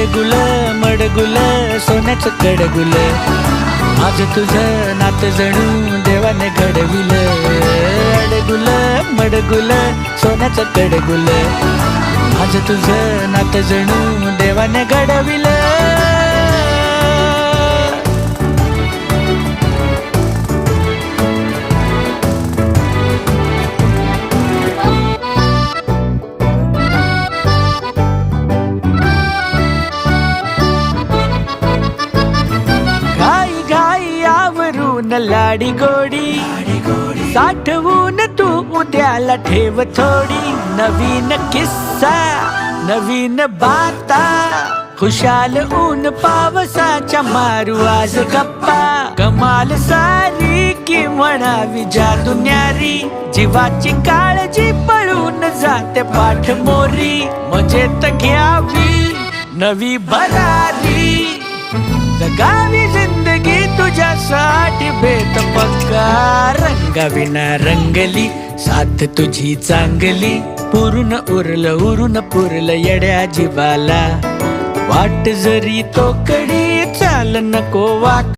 अडगुल मडगुल सोन्याचं कडगुल, आज तुझं नातं जणू देवाने घडविल. अडगुल मडगुल सोन्याचं कडगुल, आज तुझं नातं जणू देवाने घडविल. लाडी गोडी साठवून तू उद्याला ठेव थोडी. नवीन किस्सा नवीन बाता, खुशाल ऊन पावसाच्या मारू आज गप्पा. कमाल सारी की म्हणावी जादू न्यारी, जीवाची काळजी पळून जाते पाठ मोरी. मजेत घ्यावी नवी भरारी, जगावी जिंदगी तुझ्यासाठी बेत पक्का. रंगाविना रंगली साथ तुझी चांगली, पुरून पुरलं येड्या जीवाला. वाट जरी तो कडी चाल नको वाट.